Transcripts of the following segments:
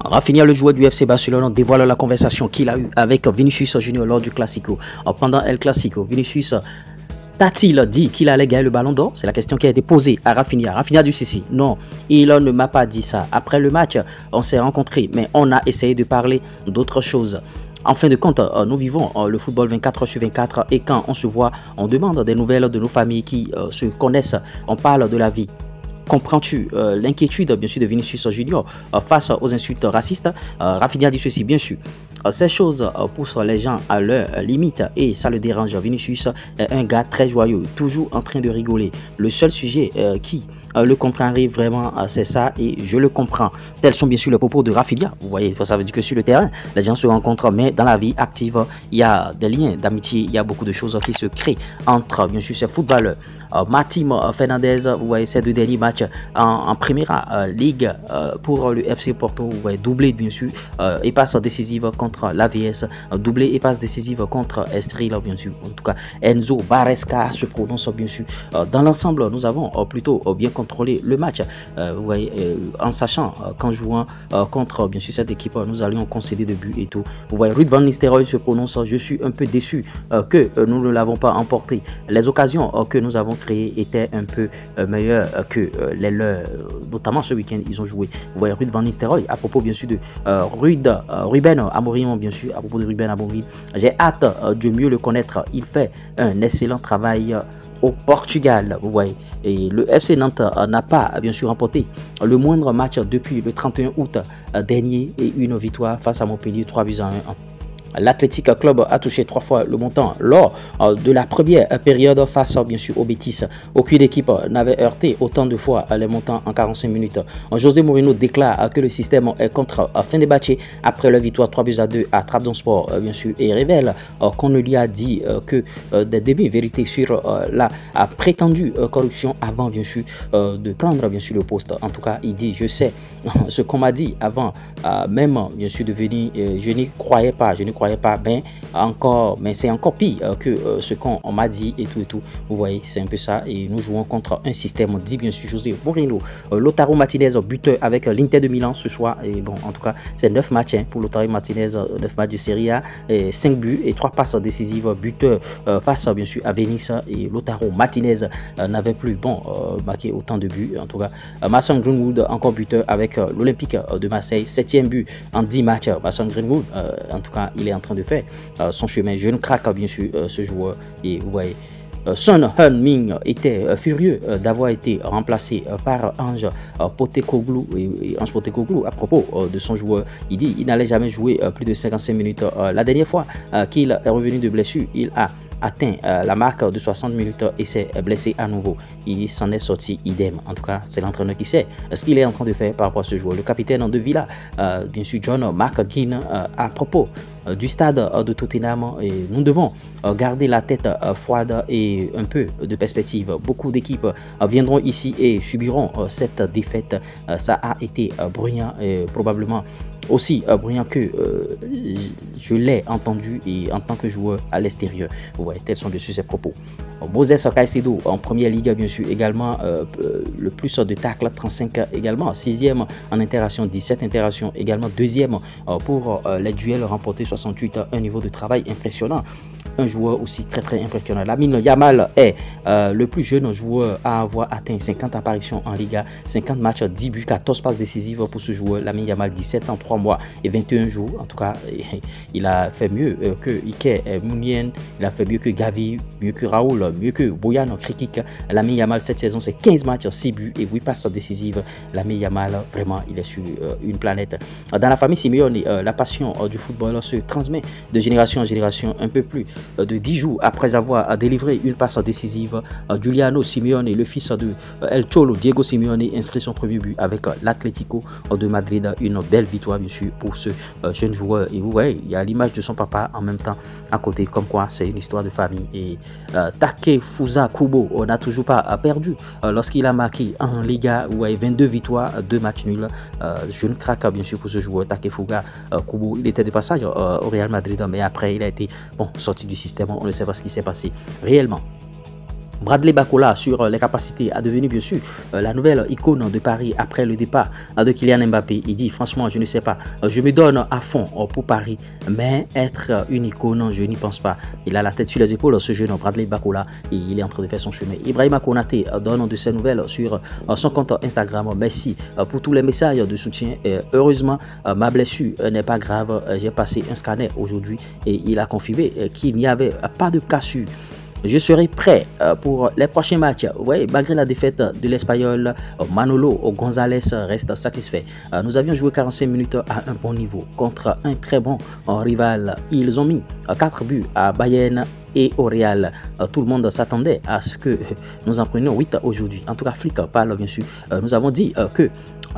Rafinha, le joueur du FC Barcelone, dévoile la conversation qu'il a eue avec Vinicius Junior lors du Classico. Pendant El Classico, Vinicius t'a-t-il dit qu'il allait gagner le ballon d'or? C'est la question qui a été posée à Rafinha. Rafinha dit ceci: non, il ne m'a pas dit ça. Après le match, on s'est rencontrés, mais on a essayé de parler d'autres choses. En fin de compte, nous vivons le football 24/24 et quand on se voit, on demande des nouvelles de nos familles qui se connaissent, on parle de la vie. Comprends-tu l'inquiétude bien sûr de Vinicius Junior face aux insultes racistes? Rafinha dit ceci: bien sûr. Ces choses poussent les gens à leur limite et ça le dérange. Vinicius est un gars très joyeux, toujours en train de rigoler. Le seul sujet qui le contrarie vraiment, c'est ça et je le comprends. Tels sont bien sûr les propos de Rafinha. Vous voyez, ça veut dire que sur le terrain, les gens se rencontrent, mais dans la vie active, il y a des liens d'amitié, il y a beaucoup de choses qui se créent entre bien sûr ces footballeurs. Mathim Fernandez, vous voyez, ces deux derniers matchs en Première Ligue pour le FC Porto, vous voyez, doublé bien sûr et passe décisive contre l'AVS, doublé et passe décisive contre Estoril bien sûr. En tout cas, Enzo Maresca se prononce bien sûr. Dans l'ensemble, nous avons plutôt bien contrôlé le match, vous voyez, en sachant qu'en jouant contre bien sûr cette équipe, nous allions concéder de buts et tout. Vous voyez, Ruud van Nistelrooy se prononce: je suis un peu déçu que nous ne l'avons pas emporté. Les occasions que nous avons créées étaient un peu meilleures que les leurs, notamment ce week-end ils ont joué. Vous voyez, Ruud van Nistelrooy à propos bien sûr de Ruben Amorim, bien sûr, à propos de Ruben Amorim, j'ai hâte de mieux le connaître. Il fait un excellent travail au Portugal, vous voyez. Et le FC Nantes n'a pas bien sûr remporté le moindre match depuis le 31 août dernier et une victoire face à Montpellier, 3-1. L'Athletic Club a touché 3 fois le montant lors de la première période face bien sûr au Betis. Aucune équipe n'avait heurté autant de fois les montants en 45 minutes. José Mourinho déclare que le système est contre Fenerbahçe après la victoire 3-2 à Trabzonspor bien sûr et révèle qu'on ne lui a dit que des demi-vérités sur la prétendue corruption avant bien sûr de prendre bien sûr le poste. En tout cas, il dit: je sais ce qu'on m'a dit avant même bien sûr de venir, je n'y croyais pas, mais c'est encore pire que ce qu'on m'a dit et tout. Vous voyez, c'est un peu ça. Et nous jouons contre un système dit bien sûr José Mourinho. Lautaro Martinez buteur avec l'Inter de Milan ce soir. Et bon, en tout cas, c'est 9 matchs pour Lautaro Martinez, 9 matchs de Serie A, 5 buts et 3 passes décisives. Buteur face bien sûr à Venise. Et Lautaro Martinez n'avait plus marqué autant de buts. En tout cas, Mason Greenwood encore buteur avec l'Olympique de Marseille, 7e but en 10 matchs. Mason Greenwood, en tout cas, il est en train de faire son chemin. Je ne craque bien sûr ce joueur. Et vous voyez, Son Heung-min était furieux d'avoir été remplacé par Ange Postecoglou. Et Ange Postecoglou, à propos de son joueur, il dit qu'il n'allait jamais jouer plus de 55 minutes. La dernière fois qu'il est revenu de blessure, il a atteint la marque de 60 minutes et s'est blessé à nouveau. Il s'en est sorti idem. En tout cas, c'est l'entraîneur qui sait ce qu'il est en train de faire par rapport à ce joueur. Le capitaine de Villa, bien sûr, John McGinn, à propos du stade de Tottenham, et nous devons garder la tête froide et un peu de perspective. Beaucoup d'équipes viendront ici et subiront cette défaite. Ça a été bruyant et probablement aussi bruyant que je l'ai entendu et en tant que joueur à l'extérieur. Vous voyez, tels sont dessus ses propos. Moses Caicedo en première ligue bien sûr également, le plus de tacles 35 également, 6e en interaction, 17 interactions également, 2e pour les duels remportés 68, un niveau de travail impressionnant. Un joueur aussi très impressionnant. Lamine Yamal est le plus jeune joueur à avoir atteint 50 apparitions en Liga, 50 matchs, 10 buts, 14 passes décisives pour ce joueur. Lamine Yamal, 17 ans, 3 mois et 21 jours. En tout cas, il a fait mieux que Ike Mounien, il a fait mieux que Gavi, mieux que Raoul, mieux que Boyan Krikik. Lamine Yamal, cette saison, c'est 15 matchs, 6 buts et 8 passes décisives. Lamine Yamal, vraiment, il est sur une planète. Dans la famille Simeone, la passion du football se transmet de génération en génération. Un peu plus de 10 jours après avoir délivré une passe décisive, Giuliano Simeone, le fils de El Cholo Diego Simeone, inscrit son premier but avec l'Atlético de Madrid. Une belle victoire bien sûr pour ce jeune joueur. Et vous voyez, il y a l'image de son papa en même temps à côté, comme quoi c'est une histoire de famille. Et Takefusa Kubo n'a toujours pas perdu lorsqu'il a marqué en Liga. Vous voyez, 22 victoires, 2 matchs nuls. Je ne craque bien sûr pour ce joueur Takefusa Kubo. Il était de passage au Real Madrid, mais après il a été sorti du système. On ne sait pas ce qui s'est passé réellement. Bradley Barcola sur les capacités à devenir bien sûr la nouvelle icône de Paris après le départ de Kylian Mbappé. Il dit franchement je ne sais pas, je me donne à fond pour Paris, mais être une icône je n'y pense pas. Il a la tête sur les épaules ce jeune Bradley Barcola et il est en train de faire son chemin. Ibrahima Konaté donne de ses nouvelles sur son compte Instagram. Merci pour tous les messages de soutien. Heureusement ma blessure n'est pas grave, j'ai passé un scanner aujourd'hui et il a confirmé qu'il n'y avait pas de cassure. Je serai prêt pour les prochains matchs. Vous voyez, malgré la défaite de l'Espagnol, Manolo González reste satisfait. Nous avions joué 45 minutes à un bon niveau contre un très bon rival. Ils ont mis 4 buts à Bayern et au Real. Tout le monde s'attendait à ce que nous en prenions 8 aujourd'hui. En tout cas, Flick parle bien sûr. Nous avons dit que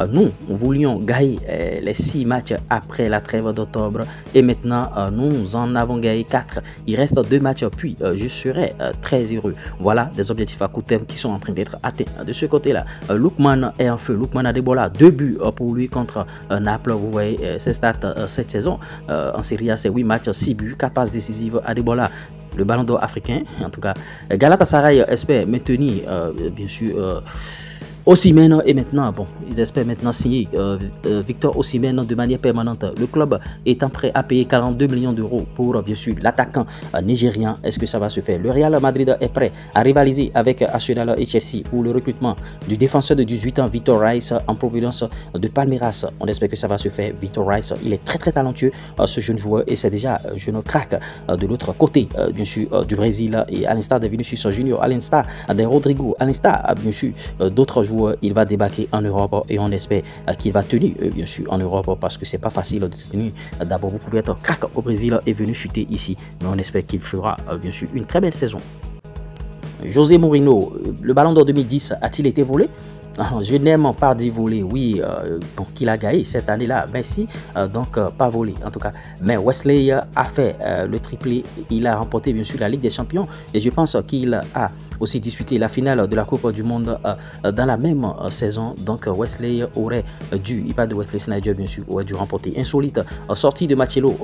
nous voulions gagner les 6 matchs après la trêve d'octobre et maintenant nous en avons gagné 4. Il reste 2 matchs puis je serai très heureux. Voilà des objectifs à court terme qui sont en train d'être atteints. De ce côté-là, Lookman est en feu. Lookman Adebola, 2 buts pour lui contre Naples. Vous voyez ses stats cette saison. En Serie A, c'est 8 matchs, 6 buts, 4 passes décisives. Adebola, le ballon d'or africain. En tout cas, Galatasaray espère maintenir bien sûr Osimhen et maintenant, bon, ils espèrent maintenant signer Victor Osimhen de manière permanente. Le club étant prêt à payer 42 millions d'euros pour bien sûr l'attaquant nigérien. Est-ce que ça va se faire? Le Real Madrid est prêt à rivaliser avec Arsenal et Chelsea pour le recrutement du défenseur de 18 ans Victor Rice en provenance de Palmeiras. On espère que ça va se faire. Victor Rice, il est très talentueux ce jeune joueur et c'est déjà un jeune crack de l'autre côté bien sûr du Brésil et à l'instar de Vinicius Junior, à l'instar de Rodrigo, à l'instar bien sûr d'autres joueurs. Il va débarquer en Europe et on espère qu'il va tenir bien sûr en Europe parce que c'est pas facile de tenir. D'abord vous pouvez être crack au Brésil et venir chuter ici, mais on espère qu'il fera bien sûr une très belle saison. José Mourinho, le ballon d'or 2010 a-t-il été volé? Je n'aime pas dire voler, oui, donc il a gagné cette année-là, Messi, donc pas volé en tout cas. Mais Wesley a fait le triplé, il a remporté bien sûr la Ligue des Champions et je pense qu'il a aussi disputé la finale de la Coupe du Monde dans la même saison. Donc Wesley aurait dû, il parle de Wesley Sneijder bien sûr, aurait dû remporter. Insolite sortie de Marcelo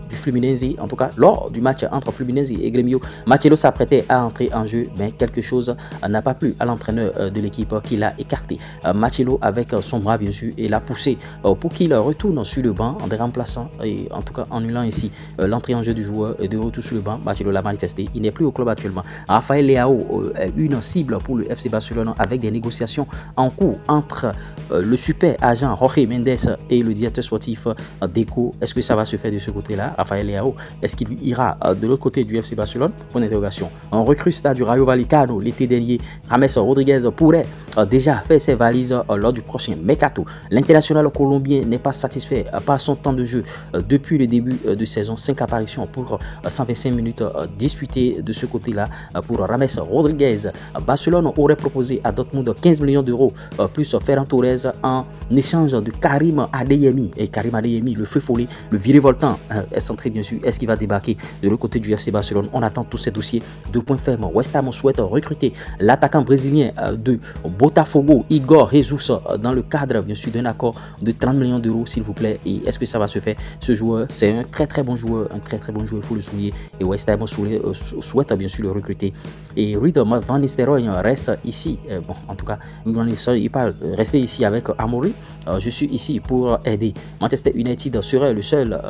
du Fluminense, en tout cas lors du match entre Fluminense et Grêmio. Marcelo s'apprêtait à entrer en jeu, mais quelque chose n'a pas plu à l'entraîneur de l'équipe qui l'a écarté. Marcelo avec son bras bien sûr et l'a poussé pour qu'il retourne sur le banc en des remplaçants et en tout cas en annulant ici l'entrée en jeu du joueur et de retour sur le banc. Marcelo l'a manifesté, il n'est plus au club actuellement. Rafael Leao est une cible pour le FC Barcelone avec des négociations en cours entre le super agent Jorge Mendes et le directeur sportif Deco. Est-ce que ça va se faire de ce côté-là? Rafael Leao, est-ce qu'il ira de l'autre côté du FC Barcelone? Point d'interrogation. Un recruteur du Rayo Vallecano l'été dernier, James Rodriguez pourrait déjà faire ses valises lors du prochain mercato. L'international colombien n'est pas satisfait par son temps de jeu depuis le début de saison. 5 apparitions pour 125 minutes disputées de ce côté-là pour James Rodriguez. Barcelone aurait proposé à Dortmund 15 millions d'euros plus Ferran Torres en échange de Karim Adeyemi. Et Karim Adeyemi, le feu follet, le virevoltant est centré bien sûr. Est-ce qu'il va débarquer de l'autre côté du FC Barcelone? On attend tous ces dossiers de points fermes. West Ham souhaite recruter l'attaquant brésilien de Botafogo, Igor Jesus, dans le cadre bien sûr d'un accord de 30 millions d'euros s'il vous plaît. Et est-ce que ça va se faire? Ce joueur, c'est un très bon joueur, il faut le souligner. Et West Ham souhaite bien sûr le recruter. Et Ruud van Nistelrooy reste ici. Bon, en tout cas, il parle rester ici avec Amorim. Je suis ici pour aider. Manchester United serait le seul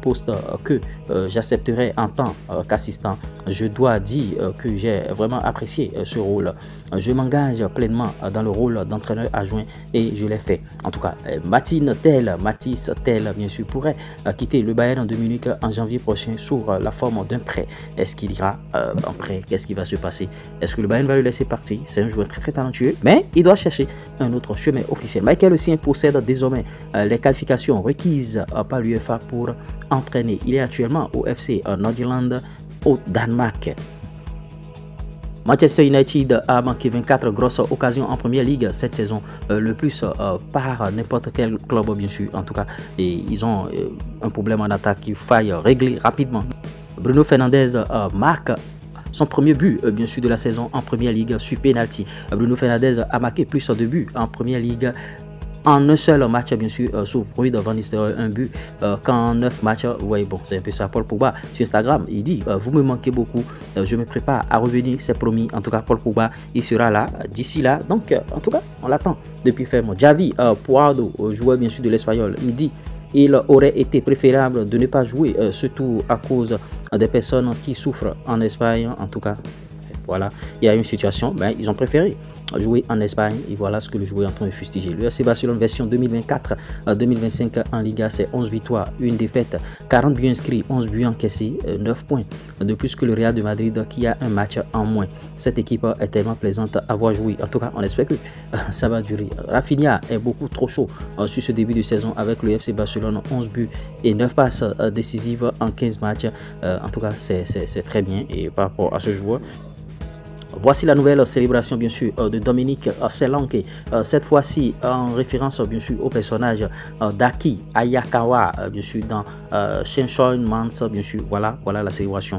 poste que j'accepterai en tant qu'assistant. Je dois dire que j'ai vraiment apprécié ce rôle. Je m'engage pleinement dans le rôle d'entraîneur adjoint et je l'ai fait. En tout cas, Mathis Tel, bien sûr, pourrait quitter le Bayern de Munich en janvier prochain sous la forme d'un prêt. Est-ce qu'il ira en prêt? Qu'est-ce qui va se passer? Est-ce que le Bayern va le laisser partir? C'est un joueur très talentueux, mais il doit chercher un autre chemin officiel. Michael Essien possède désormais les qualifications requises par l'UEFA pour entraîner. Il est actuellement au FC Nordjylland au Danemark. Manchester United a manqué 24 grosses occasions en Première Ligue cette saison, le plus par n'importe quel club bien sûr. En tout cas, et ils ont un problème en attaque qu'il faille régler rapidement. Bruno Fernandes marque son premier but bien sûr de la saison en Première Ligue sur penalty. Bruno Fernandes a marqué plus de buts en Première Ligue en un seul match, bien sûr, sauf Ruud van Nistelrooy, un but. Qu'en 9 matchs, vous voyez, bon, c'est un peu ça. Paul Pogba sur Instagram, il dit vous me manquez beaucoup, je me prépare à revenir, c'est promis. En tout cas, Paul Pogba, il sera là d'ici là. Donc, en tout cas, on l'attend depuis ferme. Javi Puado, joueur bien sûr de l'Espagnol, il dit il aurait été préférable de ne pas jouer, surtout à cause des personnes qui souffrent en Espagne. En tout cas, voilà, il y a une situation, ben, ils ont préféré jouer en Espagne et voilà ce que le joueur est en train de fustiger. Le FC Barcelone version 2024-2025 en Liga, c'est 11 victoires, 1 défaite, 40 buts inscrits, 11 buts encaissés, 9 points de plus que le Real de Madrid qui a un match en moins. Cette équipe est tellement plaisante à voir jouer. En tout cas, on espère que ça va durer. Rafinha est beaucoup trop chaud sur ce début de saison avec le FC Barcelone, 11 buts et 9 passes décisives en 15 matchs. En tout cas, c'est très bien et par rapport à ce joueur. Voici la nouvelle célébration bien sûr de Dominique Solanke, cette fois-ci en référence bien sûr au personnage d'Aki Ayakawa bien sûr dans Chainsaw Man, bien sûr, voilà la célébration.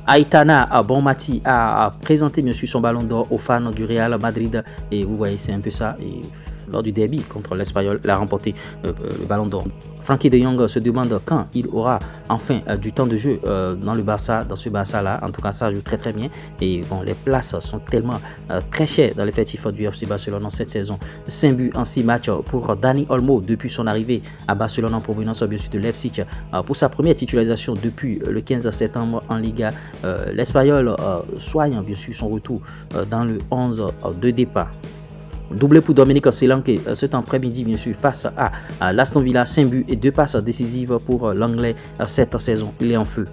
Aitana Bonmati a présenté bien sûr son ballon d'or aux fans du Real Madrid et vous voyez c'est un peu ça. Et lors du derby contre l'Espagnol, il a remporté le ballon d'or. Frankie de Jong se demande quand il aura enfin du temps de jeu dans ce Barça là. En tout cas, ça joue très bien. Et bon, les places sont tellement très chères dans l'effectif du FC Barcelone en cette saison. 5 buts en 6 matchs pour Dani Olmo depuis son arrivée à Barcelone en provenance bien sûr de Leipzig. Pour sa première titularisation depuis le 15 septembre en Liga, l'Espagnol soigne bien sûr son retour dans le 11 de départ. Doublé pour Dominique Solanke cet après-midi bien sûr face à l'Aston Villa, 5 buts et 2 passes décisives pour l'anglais cette saison, il est en feu.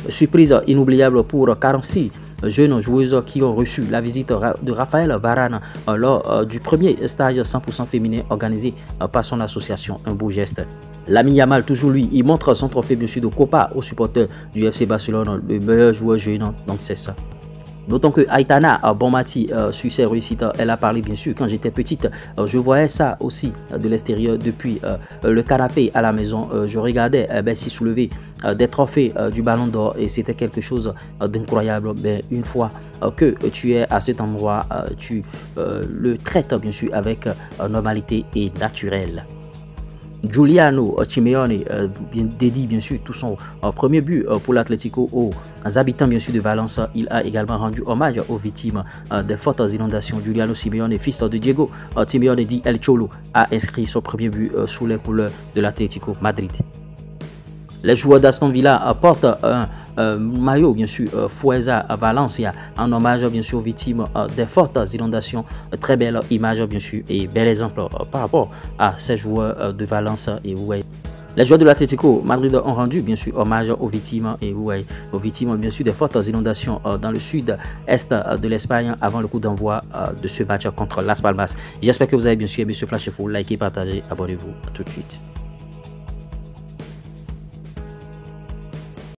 Surprise inoubliable pour 46 jeunes joueuses qui ont reçu la visite de Raphaël Varane lors du premier stage 100% féminin organisé par son association, un beau geste. Lamine Yamal, toujours lui, il montre son trophée bien sûr de Copa aux supporters du FC Barcelone, le meilleur joueur jeune, donc c'est ça. Notons que Aitana Bonmati, sur ses réussites, elle a parlé bien sûr. Quand j'étais petite, je voyais ça aussi de l'extérieur depuis le canapé à la maison. Je regardais s'y soulever des trophées du Ballon d'Or et c'était quelque chose d'incroyable. Une fois que tu es à cet endroit, tu le traites bien sûr avec normalité et naturel. Giuliano Simeone dédie bien sûr tout son premier but pour l'Atlético aux habitants bien sûr de Valence. Il a également rendu hommage aux victimes des fortes inondations. Giuliano Simeone, fils de Diego Simeone dit El Cholo, a inscrit son premier but sous les couleurs de l'Atlético Madrid. Les joueurs d'Aston Villa portent un maillot bien sûr Fuerza Valencia en hommage bien sûr aux victimes des fortes inondations. Très belle image bien sûr et bel exemple par rapport à ces joueurs de Valence. Et vous voyez, les joueurs de l'Atlético Madrid ont rendu bien sûr hommage aux victimes et vous voyez, aux victimes bien sûr des fortes inondations dans le sud-est de l'Espagne avant le coup d'envoi de ce match contre Las Palmas. J'espère que vous avez bien sûr aimé ce flash info. Likez, partagez, abonnez-vous. À tout de suite.